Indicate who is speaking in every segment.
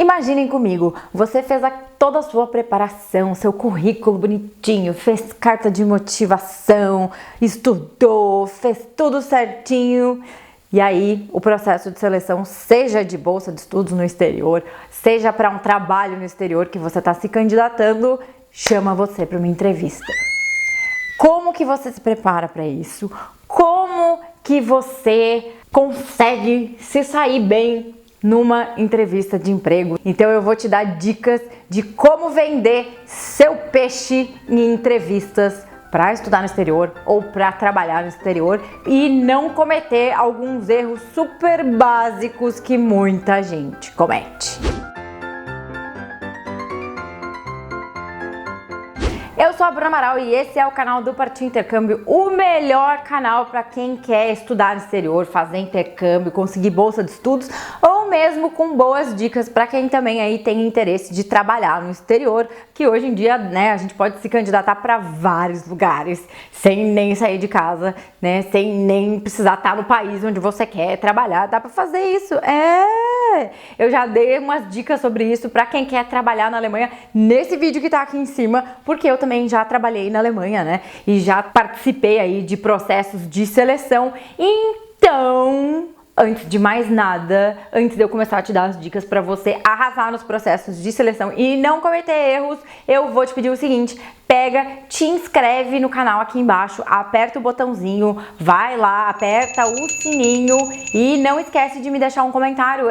Speaker 1: Imaginem comigo, você fez toda a sua preparação, seu currículo bonitinho, fez carta de motivação, estudou, fez tudo certinho. E aí, o processo de seleção, seja de bolsa de estudos no exterior, seja para um trabalho no exterior que você está se candidatando, chama você para uma entrevista. Como que você se prepara para isso? Como que você consegue se sair bem numa entrevista de emprego? Então eu vou te dar dicas de como vender seu peixe em entrevistas para estudar no exterior ou para trabalhar no exterior e não cometer alguns erros super básicos que muita gente comete. Eu sou a Bruna Amaral e esse é o canal do Partiu Intercâmbio, o melhor canal para quem quer estudar no exterior, fazer intercâmbio, conseguir bolsa de estudos ou mesmo com boas dicas para quem também aí tem interesse de trabalhar no exterior, que hoje em dia, né, a gente pode se candidatar para vários lugares sem nem sair de casa, né, sem nem precisar estar no país onde você quer trabalhar, dá para fazer isso. Eu já dei umas dicas sobre isso para quem quer trabalhar na Alemanha nesse vídeo que tá aqui em cima, porque eu também já trabalhei na Alemanha, né? E já participei aí de processos de seleção. Então, antes de mais nada, antes de eu começar a te dar as dicas para você arrasar nos processos de seleção e não cometer erros, eu vou te pedir o seguinte: pega, te inscreve no canal aqui embaixo, aperta o botãozinho, vai lá, aperta o sininho e não esquece de me deixar um comentário.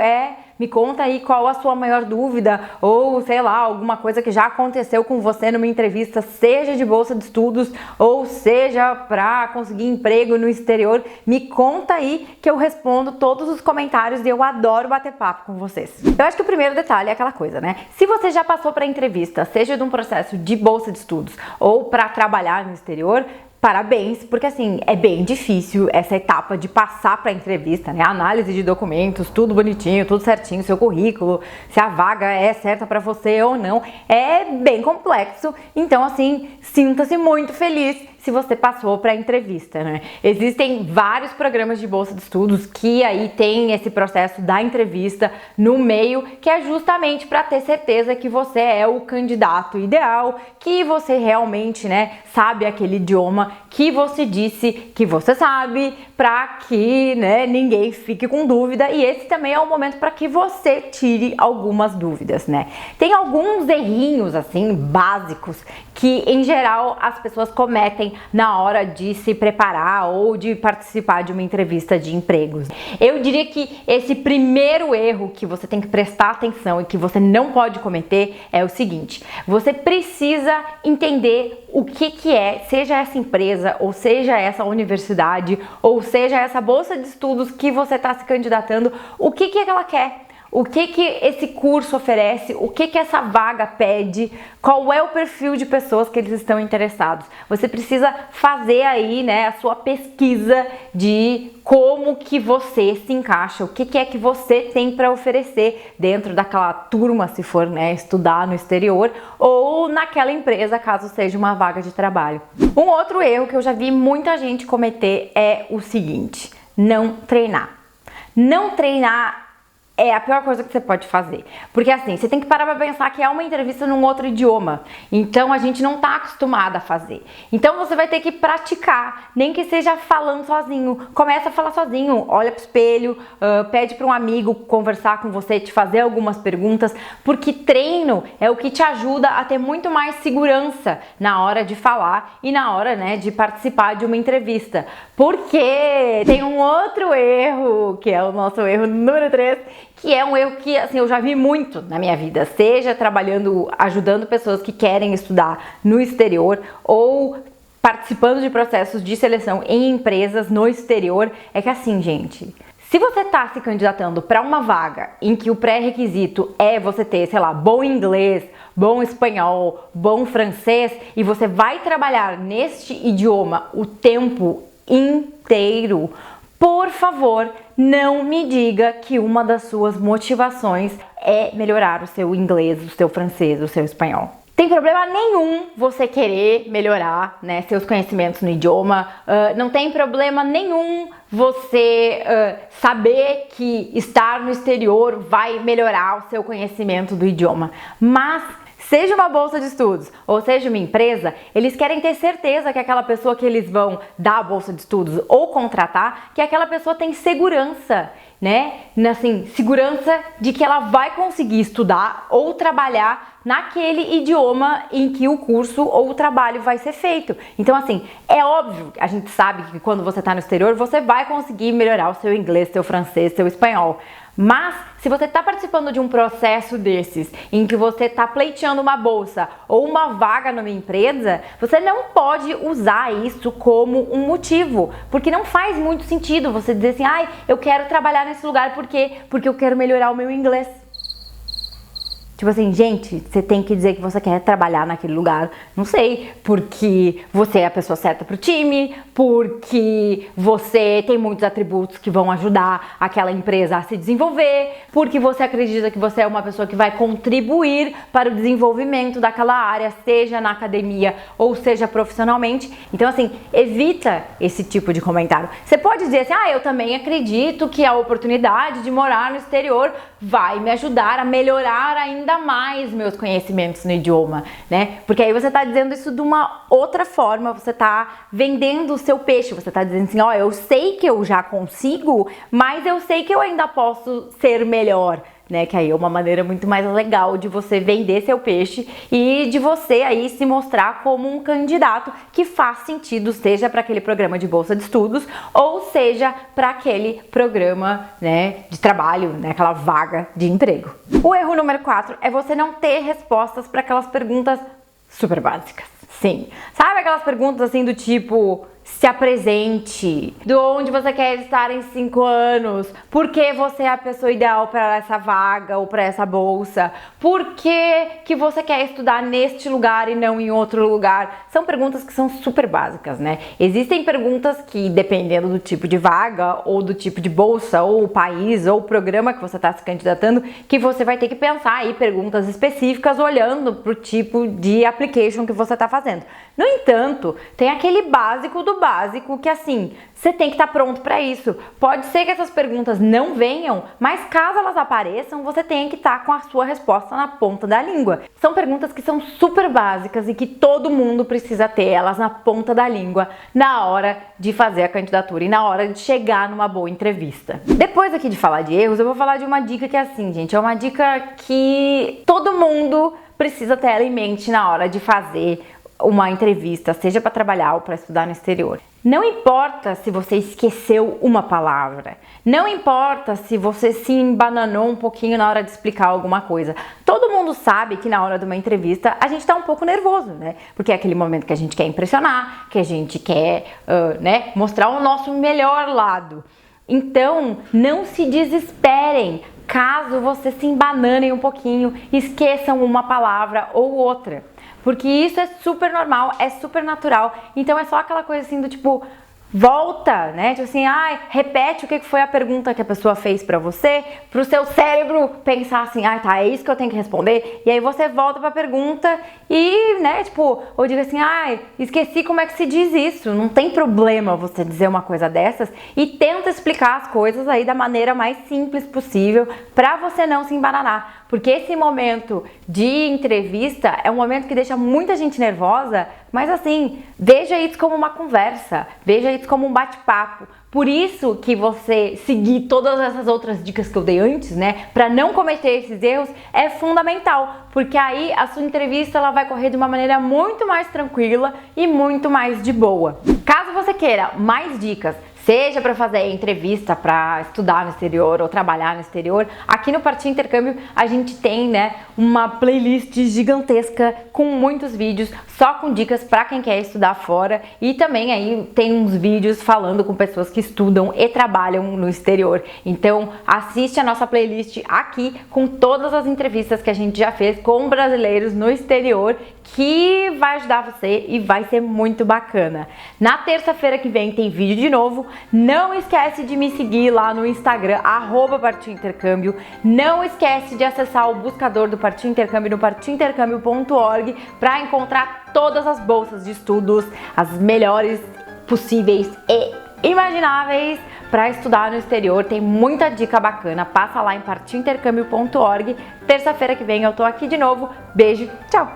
Speaker 1: Me conta aí qual a sua maior dúvida ou, sei lá, alguma coisa que já aconteceu com você numa entrevista, seja de bolsa de estudos ou seja para conseguir emprego no exterior. Me conta aí que eu respondo todos os comentários e eu adoro bater papo com vocês. Eu acho que o primeiro detalhe é aquela coisa, né? Se você já passou para entrevista, seja de um processo de bolsa de estudos ou para trabalhar no exterior, parabéns, porque assim, é bem difícil essa etapa de passar para a entrevista, né? Análise de documentos, tudo bonitinho, tudo certinho, seu currículo, se a vaga é certa para você ou não, é bem complexo. Então assim, sinta-se muito feliz se você passou para a entrevista, né? Existem vários programas de bolsa de estudos que aí tem esse processo da entrevista no meio, que é justamente para ter certeza que você é o candidato ideal, que você realmente, né, sabe aquele idioma que você disse que você sabe, para que, né, ninguém fique com dúvida. E esse também é o momento para que você tire algumas dúvidas, né? Tem alguns errinhos assim básicos que em geral as pessoas cometem na hora de se preparar ou de participar de uma entrevista de empregos. Eu diria que esse primeiro erro que você tem que prestar atenção e que você não pode cometer é o seguinte: você precisa entender o que é, seja essa empresa, ou seja essa universidade, ou seja essa bolsa de estudos que você está se candidatando, o que é que ela quer. O que esse curso oferece, o que essa vaga pede, qual é o perfil de pessoas que eles estão interessados. Você precisa fazer aí, né, a sua pesquisa de como que você se encaixa, o que é que você tem para oferecer dentro daquela turma, se for, né, estudar no exterior, ou naquela empresa, caso seja uma vaga de trabalho. Um outro erro que eu já vi muita gente cometer é o seguinte: não treinar. Não treinar é a pior coisa que você pode fazer, porque assim, você tem que parar pra pensar que é uma entrevista num outro idioma, então a gente não tá acostumada a fazer, então você vai ter que praticar, nem que seja falando sozinho. Começa a falar sozinho, olha pro espelho, pede para um amigo conversar com você, te fazer algumas perguntas, porque treino é o que te ajuda a ter muito mais segurança na hora de falar e na hora, né, de participar de uma entrevista. Porque tem um outro erro, que é o nosso erro número 3, que é um erro que, assim, eu já vi muito na minha vida, seja trabalhando, ajudando pessoas que querem estudar no exterior ou participando de processos de seleção em empresas no exterior. É que assim, gente, se você está se candidatando para uma vaga em que o pré-requisito é você ter, sei lá, bom inglês, bom espanhol, bom francês, e você vai trabalhar neste idioma o tempo inteiro, por favor, não me diga que uma das suas motivações é melhorar o seu inglês, o seu francês, o seu espanhol. Tem problema nenhum você querer melhorar, né, seus conhecimentos no idioma, não tem problema nenhum você saber que estar no exterior vai melhorar o seu conhecimento do idioma, mas seja uma bolsa de estudos ou seja uma empresa, eles querem ter certeza que aquela pessoa que eles vão dar a bolsa de estudos ou contratar, que aquela pessoa tem segurança, né? Assim, segurança de que ela vai conseguir estudar ou trabalhar naquele idioma em que o curso ou o trabalho vai ser feito. Então, assim, é óbvio, a gente sabe que quando você está no exterior, você vai conseguir melhorar o seu inglês, seu francês, seu espanhol. Mas, se você está participando de um processo desses, em que você está pleiteando uma bolsa ou uma vaga numa empresa, você não pode usar isso como um motivo, porque não faz muito sentido você dizer assim, ai, eu quero trabalhar nesse lugar porque eu quero melhorar o meu inglês. Tipo assim, gente, você tem que dizer que você quer trabalhar naquele lugar, não sei, porque você é a pessoa certa pro time, porque você tem muitos atributos que vão ajudar aquela empresa a se desenvolver, porque você acredita que você é uma pessoa que vai contribuir para o desenvolvimento daquela área, seja na academia ou seja profissionalmente. Então, assim, evita esse tipo de comentário. Você pode dizer assim, eu também acredito que a oportunidade de morar no exterior vai me ajudar a melhorar ainda mais meus conhecimentos no idioma, né? Porque aí você tá dizendo isso de uma outra forma, você tá vendendo o seu peixe, você tá dizendo assim, eu sei que eu já consigo, mas eu sei que eu ainda posso ser melhor, né? Que aí é uma maneira muito mais legal de você vender seu peixe e de você aí se mostrar como um candidato que faz sentido, seja para aquele programa de bolsa de estudos ou seja para aquele programa, né, de trabalho, né, aquela vaga de emprego. O erro número 4 é você não ter respostas para aquelas perguntas super básicas. Sim, sabe aquelas perguntas assim do tipo, se apresente, de onde você quer estar em 5 anos, por que você é a pessoa ideal para essa vaga ou para essa bolsa, por que você quer estudar neste lugar e não em outro lugar. São perguntas que são super básicas, né? Existem perguntas que, dependendo do tipo de vaga ou do tipo de bolsa ou país ou programa que você está se candidatando, que você vai ter que pensar aí perguntas específicas olhando para o tipo de application que você está fazendo. No entanto, tem aquele básico do básico que assim, você tem que estar pronto para isso. Pode ser que essas perguntas não venham, mas caso elas apareçam, você tem que estar com a sua resposta na ponta da língua. São perguntas que são super básicas e que todo mundo precisa ter elas na ponta da língua na hora de fazer a candidatura e na hora de chegar numa boa entrevista. Depois aqui de falar de erros, eu vou falar de uma dica que é assim, gente, é uma dica que todo mundo precisa ter ela em mente na hora de fazer uma entrevista, seja para trabalhar ou para estudar no exterior. Não importa se você esqueceu uma palavra, não importa se você se embananou um pouquinho na hora de explicar alguma coisa. Todo mundo sabe que na hora de uma entrevista a gente tá um pouco nervoso, né? Porque é aquele momento que a gente quer impressionar, que a gente quer, né, mostrar o nosso melhor lado. Então, não se desesperem caso você se embananem um pouquinho, esqueçam uma palavra ou outra. Porque isso é super normal, é super natural. Então é só aquela coisa assim do tipo, volta, né? Tipo assim, repete o que foi a pergunta que a pessoa fez pra você, pro seu cérebro pensar assim, tá, é isso que eu tenho que responder. E aí você volta pra pergunta e, né, tipo, ou diga assim, esqueci como é que se diz isso. Não tem problema você dizer uma coisa dessas e tenta explicar as coisas aí da maneira mais simples possível pra você não se embananar. Porque esse momento de entrevista é um momento que deixa muita gente nervosa, mas assim, veja isso como uma conversa, veja isso como um bate-papo. Por isso que você seguir todas essas outras dicas que eu dei antes, né, para não cometer esses erros, é fundamental, porque aí a sua entrevista ela vai correr de uma maneira muito mais tranquila e muito mais de boa. Caso você queira mais dicas, seja para fazer entrevista, para estudar no exterior ou trabalhar no exterior, aqui no Partiu Intercâmbio a gente tem, né, uma playlist gigantesca com muitos vídeos só com dicas para quem quer estudar fora e também aí tem uns vídeos falando com pessoas que estudam e trabalham no exterior. Então assiste a nossa playlist aqui com todas as entrevistas que a gente já fez com brasileiros no exterior, que vai ajudar você e vai ser muito bacana. Na terça-feira que vem tem vídeo de novo Não esquece de me seguir lá no Instagram, @partidointercâmbio. Não esquece de acessar o buscador do Partido Intercâmbio no partidointercâmbio.org para encontrar todas as bolsas de estudos, as melhores possíveis e imagináveis para estudar no exterior. Tem muita dica bacana. Passa lá em partidointercâmbio.org. Terça-feira que vem eu tô aqui de novo. Beijo, tchau!